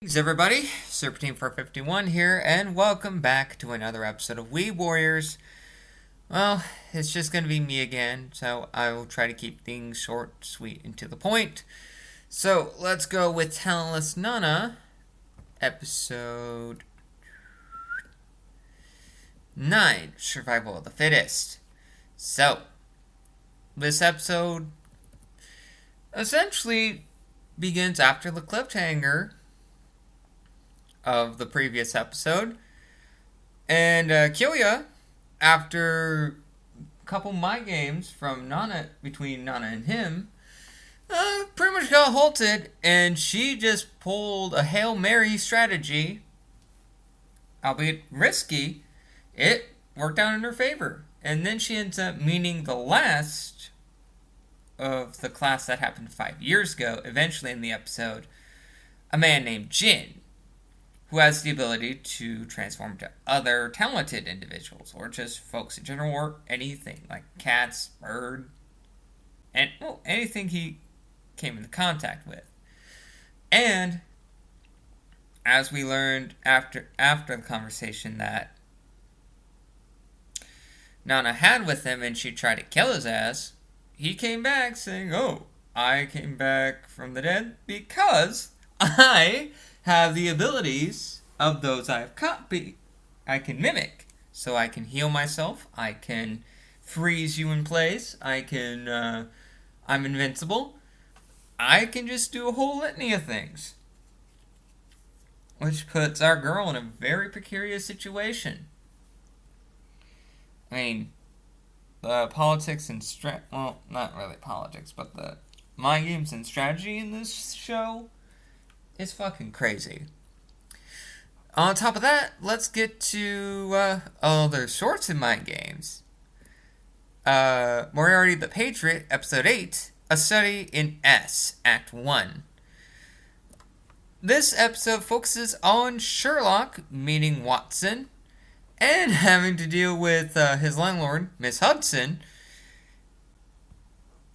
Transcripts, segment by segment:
Thanks everybody, Serpentine 451 here, and welcome back to another episode of Weeb Warriors. Well, it's just going to be me again, so I will try to keep things short, sweet, and to the point. So, let's go with Talentless Nana, episode 9, Survival of the Fittest. So, this episode essentially begins after the cliffhanger of the previous episode. And Kyoya, after a couple mind games from Nana, between Nana and him, pretty much got halted, and she just pulled a Hail Mary strategy, albeit risky. It worked out in her favor. And then she ends up meeting the last of the class that happened 5 years ago, eventually in the episode, a man named Jin, who has the ability to transform to other talented individuals, or just folks in general, or anything, like cats, bird, and, well, anything he came into contact with. And, as we learned after the conversation that Nana had with him and she tried to kill his ass, he came back saying, "Oh, I came back from the dead because I have the abilities of those I've copied. I can mimic. So I can heal myself. I can freeze you in place. I'm invincible. I can just do a whole litany of things." Which puts our girl in a very precarious situation. I mean, the politics and well, not really politics, but the mind games and strategy in this show, it's fucking crazy. On top of that, let's get to other sorts of mind games. Moriarty the Patriot, Episode 8, A Study in S, Act 1. This episode focuses on Sherlock meeting Watson and having to deal with his landlord, Miss Hudson,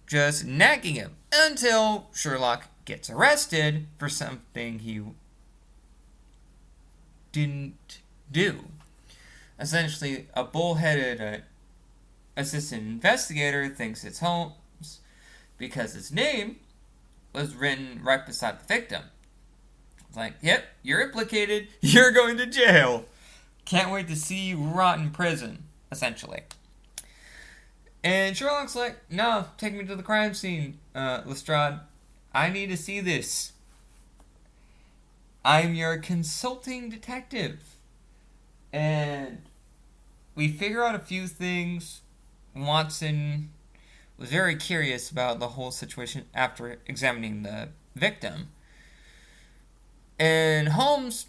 just nagging him until Sherlock gets arrested for something he didn't do. Essentially, a bullheaded assistant investigator thinks it's Holmes because his name was written right beside the victim. It's like, yep, you're implicated, you're going to jail. Can't wait to see you rot in prison, essentially. And Sherlock's like, "No, take me to the crime scene, Lestrade. I need to see this. I'm your consulting detective." And we figure out a few things. Watson was very curious about the whole situation after examining the victim. And Holmes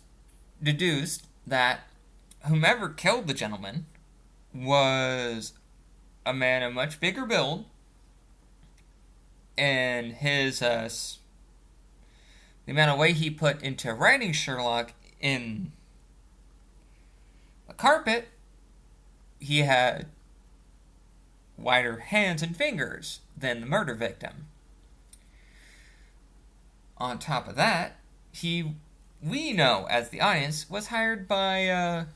deduced that whomever killed the gentleman was a man of much bigger build, and his the amount of weight he put into writing Sherlock in the carpet, he had wider hands and fingers than the murder victim. On top of that, we know as the audience was hired by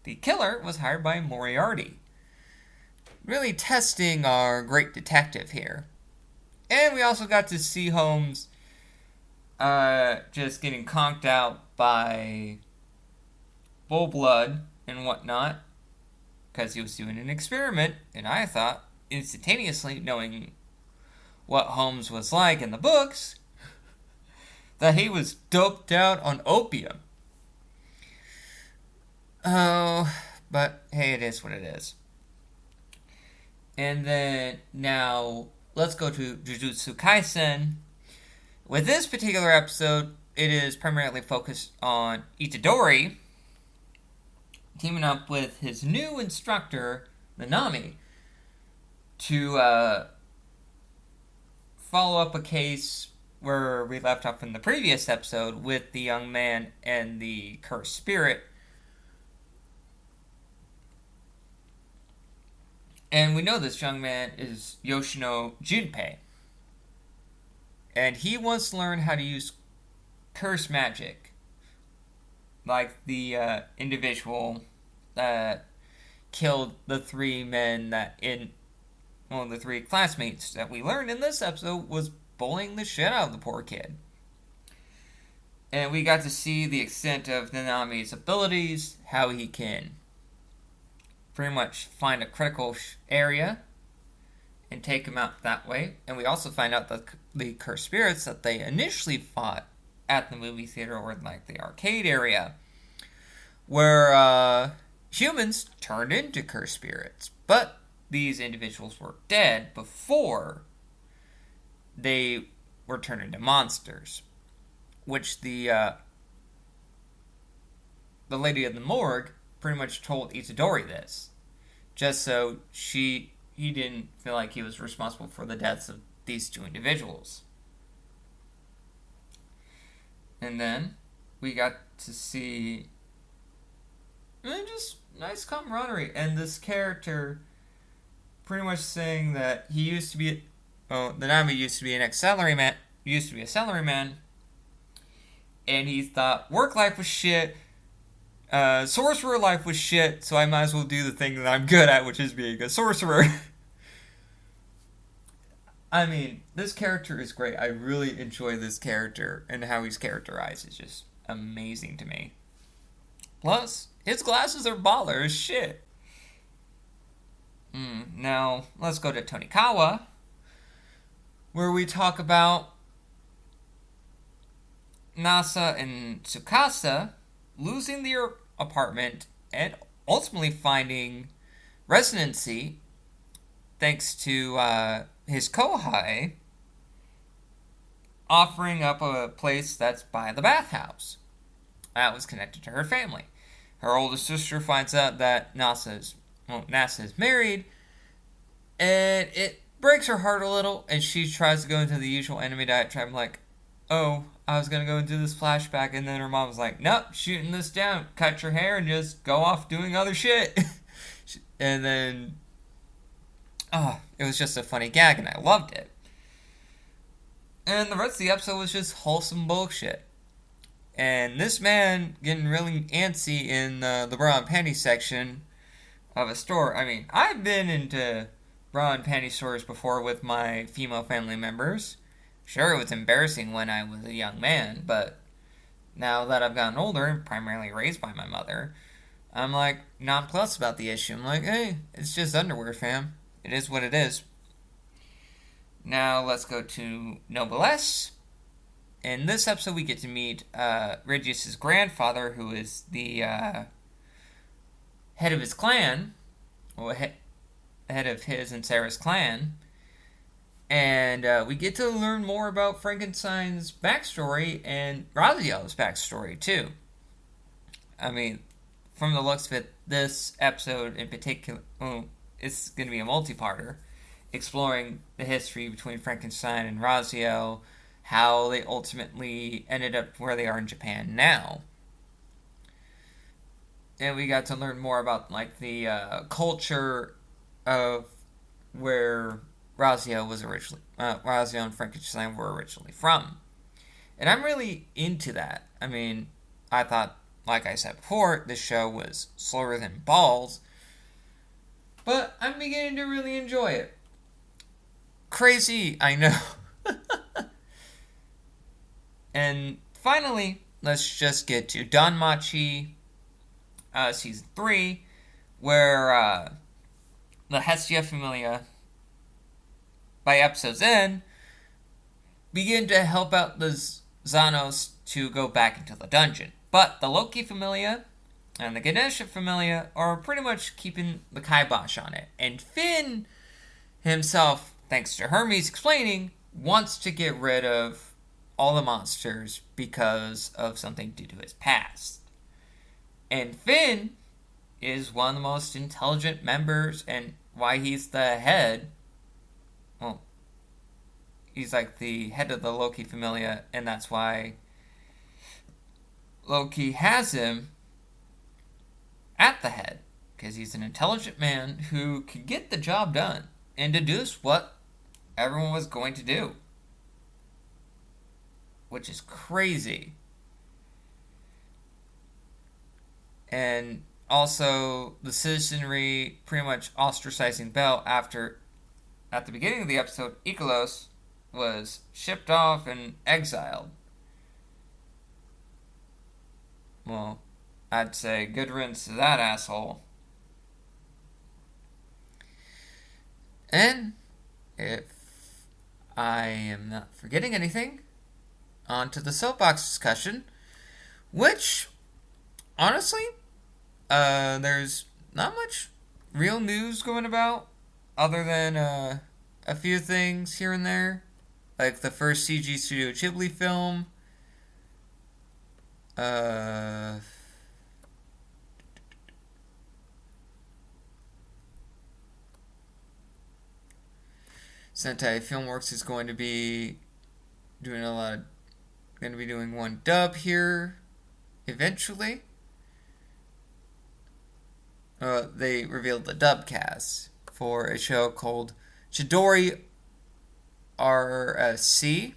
the killer was hired by Moriarty, really testing our great detective here. And we also got to see Holmes just getting conked out by bull blood and whatnot because he was doing an experiment, and I thought instantaneously, knowing what Holmes was like in the books, that he was doped out on opium. Oh, but hey, it is what it is. And then now let's go to Jujutsu Kaisen. With this particular episode, it is primarily focused on Itadori teaming up with his new instructor, Nanami, to follow up a case where we left off in the previous episode with the young man and the cursed spirit. And we know this young man is Yoshino Junpei. And he wants to learn how to use curse magic like the individual that killed the three men that the three classmates that we learned in this episode was bullying the shit out of the poor kid. And we got to see the extent of Nanami's abilities, how he can pretty much find a critical area and take him out that way. And we also find out that the cursed spirits that they initially fought at the movie theater or like the arcade area were humans turned into cursed spirits. But these individuals were dead before they were turned into monsters. Which the lady of the morgue pretty much told Itadori this. Just so he didn't feel like he was responsible for the deaths of these two individuals. And then we got to see just nice camaraderie. And this character pretty much saying that he used to be, Nanami used to be a salaryman, and he thought work life was shit, sorcerer life was shit, so I might as well do the thing that I'm good at, which is being a sorcerer. I mean, this character is great. I really enjoy this character, and how he's characterized is just amazing to me. Plus, his glasses are baller as shit. Now, let's go to Tonikawa, where we talk about Nasa and Tsukasa losing their apartment and ultimately finding residency thanks to his kohai offering up a place that's by the bathhouse that was connected to her family. Her oldest sister finds out that NASA is married, and it breaks her heart a little, and she tries to go into the usual anime diatribe like, oh, I was going to go and do this flashback, and then her mom was like, nope, shooting this down, cut your hair and just go off doing other shit. And then, it was just a funny gag, and I loved it. And the rest of the episode was just wholesome bullshit. And this man getting really antsy in the bra and panty section of a store. I mean, I've been into bra and panty stores before with my female family members. Sure, it was embarrassing when I was a young man, but now that I've gotten older and primarily raised by my mother, I'm like nonplussed about the issue. I'm like, hey, it's just underwear, fam. It is what it is. Now let's go to Noblesse. In this episode, we get to meet Regius's grandfather, who is the head of his clan, or head of his and Sarah's clan. And we get to learn more about Frankenstein's backstory and Raziel's backstory, too. I mean, from the looks of it, this episode in particular, it's going to be a multi-parter, exploring the history between Frankenstein and Raziel, how they ultimately ended up where they are in Japan now. And we got to learn more about, like, the culture of where Raziel and Frankenstein were originally from. And I'm really into that. I mean, I thought, like I said before, this show was slower than balls, but I'm beginning to really enjoy it. Crazy, I know. And finally, let's just get to Danmachi Season 3, where the Hestia Familia, by episode's end, begin to help out the Xanos to go back into the dungeon. But the Loki Familia and the Ganesha Familia are pretty much keeping the kibosh on it. And Finn himself, thanks to Hermes explaining, wants to get rid of all the monsters because of something due to his past. And Finn is one of the most intelligent members, and why he's the head. Well, he's like the head of the Loki Familia, and that's why Loki has him at the head, because he's an intelligent man who could get the job done and deduce what everyone was going to do. Which is crazy. And also the citizenry pretty much ostracizing Bell after, at the beginning of the episode, Ikelos was shipped off and exiled. Well, I'd say good riddance to that asshole. And if I am not forgetting anything, on to the soapbox discussion, which, honestly, there's not much real news going about other than a few things here and there, like the first CG Studio Ghibli film. Sentai Filmworks is going to be doing one dub here eventually. They revealed the dub cast for a show called Chidori RSC.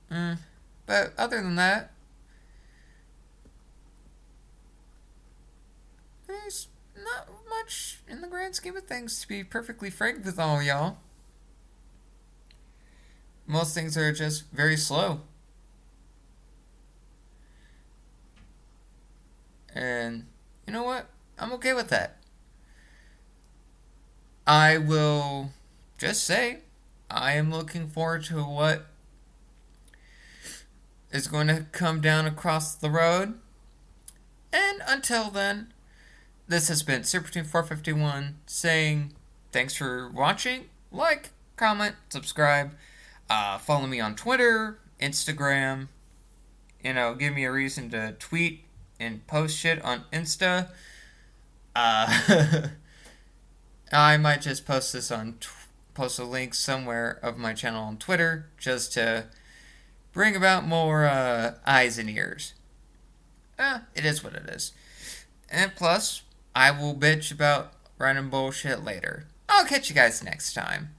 But other than that, there's not much in the grand scheme of things, to be perfectly frank with all y'all. Most things are just very slow. And you know what? I'm okay with that. I will just say I am looking forward to what is going to come down across the road. And until then, this has been Super Team 451 saying thanks for watching. Like, comment, subscribe. Follow me on Twitter, Instagram. Give me a reason to tweet and post shit on Insta. I might just post a link somewhere of my channel on Twitter just to bring about more eyes and ears. It is what it is. And plus, I will bitch about random bullshit later. I'll catch you guys next time.